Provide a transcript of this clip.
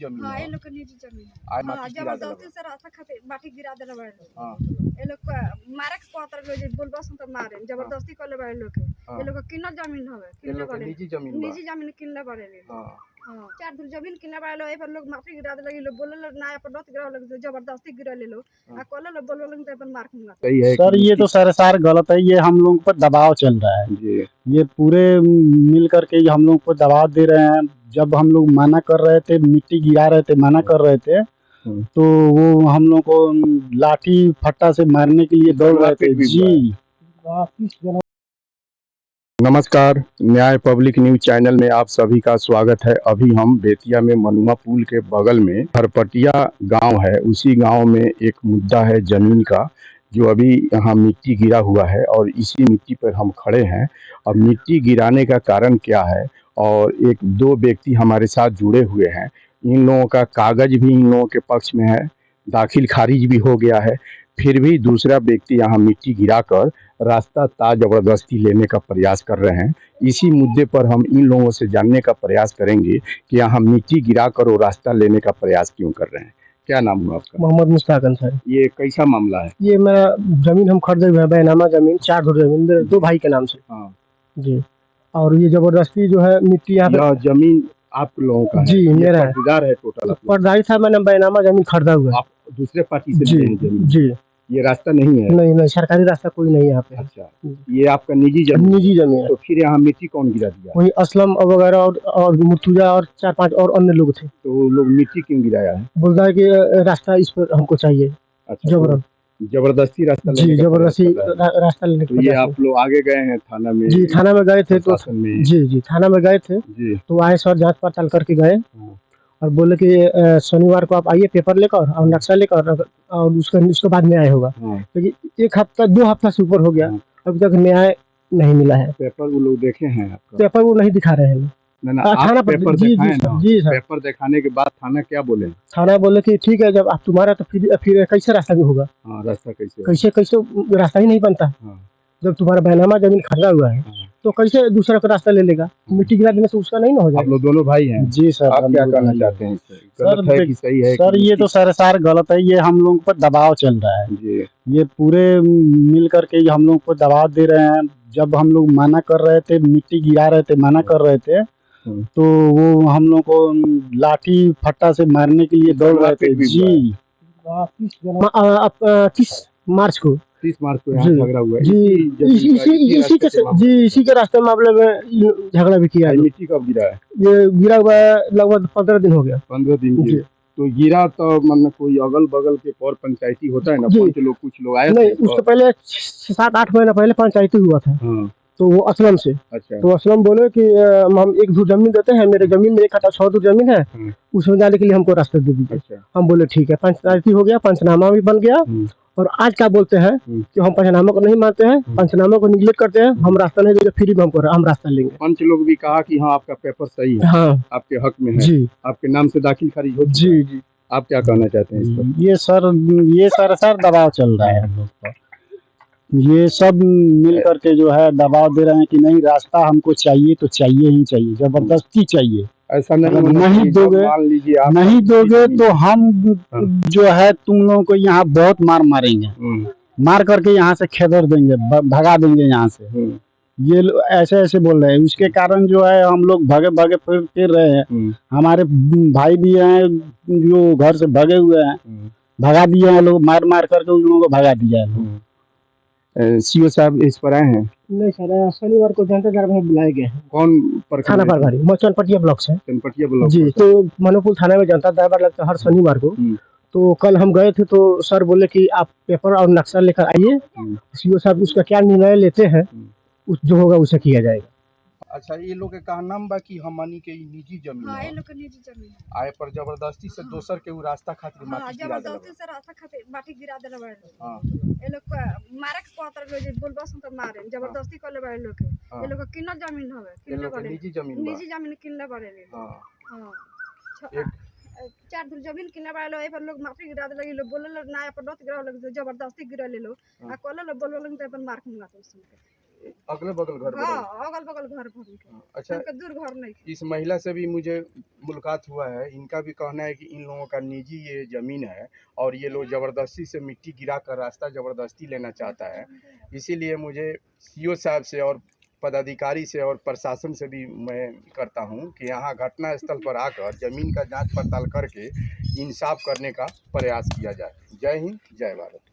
जमीन हाँ, है। ये लोग के निजी जमीन है। आय हाँ, माटी गिरा देला जबरदस्ती से रास्ता खातिर माटी गिरा देले बाड़े लोग। हाँ ये लोग के मारे के कहतर जे बोलबस त मारे जबरदस्ती करले बाड़े लोग के। ये लोग के किनल जमीन हवे, ये किनले लोग के बाड़े। निजी जमीन बा। निजी जमीन किनले बाड़े ले। हाँ हाँ, 4 धुर जमीन किनले बाड़े लोग, ए पर लोग माटी गिरा देले, ये लोग बोले लोग ना अपन नत गिरा लोग जबरदस्ती गिरा ले लोग। आ कहले लोग बोले लोग त अपन मार दूंगा। सही है सर ये तो सरासर गलत है। ये हम लोगों पर दबाव चल रहा है। जी। ये पूरे मिल करके ये हम लोगों को दबाव दे रहे हैं। जब हम लोग मना कर रहे थे, मिट्टी गिरा रहे थे, मना कर रहे थे, तो वो हम लोग को लाठी फट्टा से मारने के लिए दौड़ रहे थे। जी नमस्कार, न्याय पब्लिक न्यूज चैनल में आप सभी का स्वागत है। अभी हम बेतिया में मनुआ पुल के बगल में हरपटिया गांव है, उसी गांव में एक मुद्दा है जमीन का, जो अभी यहाँ मिट्टी गिरा हुआ है और इसी मिट्टी पर हम खड़े हैं। अब मिट्टी गिराने का कारण क्या है, और एक दो व्यक्ति हमारे साथ जुड़े हुए हैं। इन लोगों का कागज भी इन लोगों के पक्ष में है, दाखिल खारिज भी हो गया है, फिर भी दूसरा व्यक्ति यहाँ मिट्टी गिराकर रास्ता जबरदस्ती लेने का प्रयास कर रहे हैं। इसी मुद्दे पर हम इन लोगों से जानने का प्रयास करेंगे कि यहाँ मिट्टी गिराकर वो रास्ता लेने का प्रयास क्यों कर रहे हैं। क्या नाम हुआ आपका? मोहम्मद मुश्ताक अंसारी। ये कैसा मामला है? ये मेरा जमीन हम खरीदे हुए हैं, बैनामा जमीन, 4 धुर जमीन मेरे 2 भाई के नाम से। हाँ जी। और ये जबरदस्ती जो है मिट्टी यहाँ यह जमीन आप लोगों का है? जी मेरा है। पट्टीदार है टोटल? पटदारी था, मैंने बैनामा जमीन खरीदा हुआ है। आप दूसरे पार्टी से जी लिए हैं जमीन? जी। ये रास्ता नहीं है? नहीं, सरकारी रास्ता कोई नहीं है यहाँ पे। अच्छा, ये आपका निजी जमीन? निजी जमीन है। तो फिर यहाँ मिट्टी कौन गिरा दिया? वही असलम वगैरह और मुर्तुजा और 4-5 और अन्य लोग थे। तो वो लोग मिट्टी क्यों गिराया है? बोलता है कि रास्ता इस पर हमको चाहिए। अच्छा, जबरदस्ती रास्ता लेने जी का जबरदस्ती प्रयास कर रहे हैं। रास्ता लेने तो ये आप लोग आगे गए हैं थाना में? जी थाना में गए थे तो जी थाना में गए थे जी। तो आए सर, जांच पड़ताल करके गए हाँ। और बोले कि शनिवार को आप आइए पेपर लेकर और नक्शा लेकर, और उसके बाद न्याय होगा। लेकिन 1 हफ्ता 2 हफ्ता से ऊपर हो गया, अभी तक न्याय नहीं मिला है। पेपर वो लोग देखे हैं आपका? पेपर वो नहीं दिखा रहे हैं। थाना पर पेपर दिखाए ना? जी सर। पेपर दिखाने के बाद थाना क्या बोले? थाना बोले कि ठीक है, जब आप तुम्हारा तो फिर कैसे रास्ता भी होगा? हाँ, रास्ता कैसे रास्ता ही नहीं बनता। हाँ। जब तुम्हारा बैनामा जमीन खरीदा हुआ है तो कैसे दूसरा का रास्ता ले लेगा? मिट्टी गिरा देने से उसका नहीं ना हो जाएगा। आप लोग दोनों भाई हैं? जी सर। आप क्या कहना चाहते हैं? गलत है कि सही है? सर ये तो सरासर गलत है। ये हम लोगों पर दबाव चल रहा है। जी। ये पूरे मिल करके हम लोगों को दबाव दे रहे हैं। जब हम लोग मना कर रहे थे, मिट्टी गिरा रहे थे, मना कर रहे थे, तो वो हम लोग को लाठी फट्टा से मारने के लिए दौड़ रहे थे। जी 30 मार्च को। 30 मार्च को यहाँ झगड़ा हुआ है? इसी के रास्ते मामले में झगड़ा भी किया है। मिट्टी कब गिरा है? ये गिरा हुआ है लगभग 15 दिन हो गया। 15 दिन की। तो गिरा तो मतलब कोई अगल बगल के और पंचायती होता है ना, कुछ लोग आए नहीं, उससे पहले 7-8 महीना पहले पंचायती हुआ था। तो वो असलम से। अच्छा। तो असलम बोले कि हम 1 धुर जमीन देते हैं, मेरे जमीन में 1 कट्ठा 100 धुर जमीन है, उसमें जाने के लिए हमको रास्ता दे दीजिए। अच्छा। हम बोले ठीक है, पंचायती हो गया, पंचनामा भी बन गया। और आज क्या बोलते हैं कि हम पंचनामा को नहीं मानते हैं, पंचनामा को निगलेक्ट करते हैं, हम रास्ता नहीं देंगे, फिर भी हम रास्ता लेंगे। पंच लोग भी कहा कि हाँ आपका पेपर सही है, हाँ आपके हक में है जी, आपके नाम से दाखिल खारिज हो। जी जी। आप क्या कहना चाहते हैं इस पर? ये सर दबाव चल रहा है हम लोग पर। ये सब मिल करके जो है दबाव दे रहे हैं कि नहीं, रास्ता हमको चाहिए तो चाहिए ही चाहिए, जबरदस्ती चाहिए। ऐसा नहीं नहीं दोगे तो हम जो है तुम लोगों को यहाँ बहुत मारेंगे, मार करके यहाँ से खेदर देंगे, भगा देंगे यहाँ से। ये ऐसे बोल रहे हैं। उसके कारण जो है हम लोग भागे फिर रहे हैं। हमारे भाई भी हैं जो घर से भगे हुए हैं, भगा दिए हैं लोग, मार करके उन लोगों को भगा दिया है। सीओ साहब इस पर आए हैं? नहीं सर, शनिवार को जनता दरबार में बुलाए गए हैं। कौन थाना प्रभारी चनपटिया ब्लॉक से। चनपटिया ब्लॉक जी। तो मनोपुर थाना में जनता दरबार लगता है हर शनिवार को। तो कल हम गए थे तो सर बोले कि आप पेपर और नक्शा लेकर आइए, सीओ साहब उसका क्या निर्णय लेते हैं जो होगा उसे किया जाएगा। अच्छा, ये लोग के कहा नाम बा कि हमनी के निजी जमीन है? हाँ, ये लोग के निजी जमीन है। आए पर जबरदस्ती से दोसर के रास्ता खातिर माटी गिरा देला। जबरदस्ती से रास्ता खातिर माटी गिरा देले बाड़े लोग। ये लोग मारे के कहतर जे बोलबस त मारे जबरदस्ती करले बाड़े लोग के। ये लोग के किनल जमीन हवे, किनले बाड़े। निजी जमीन किनले बाड़े ले। हां 4 धुर जमीन किनले बाड़े लोग, ए पर लोग माटी गिरा देले, ये लोग बोले लोग ना अपन नत गिरा लोग जबरदस्ती गिरा ले लोग। आ कहले लोग बोले लोग त अपन मार दूंगा तुम। अगल बगल घर बगल। हाँ अगल बगल घर भर के। अच्छा, इनका दूर घर नहीं। इस महिला से भी मुझे मुलाकात हुआ है। इनका भी कहना है कि इन लोगों का निजी ये ज़मीन है और ये लोग ज़बरदस्ती से मिट्टी गिरा कर रास्ता ज़बरदस्ती लेना चाहता है। इसीलिए मुझे सीओ साहब से और पदाधिकारी से और प्रशासन से भी मैं करता हूं कि यहाँ घटना स्थल पर आकर ज़मीन का जांच पड़ताल करके इंसाफ करने का प्रयास किया जाए। जय हिंद, जय भारत।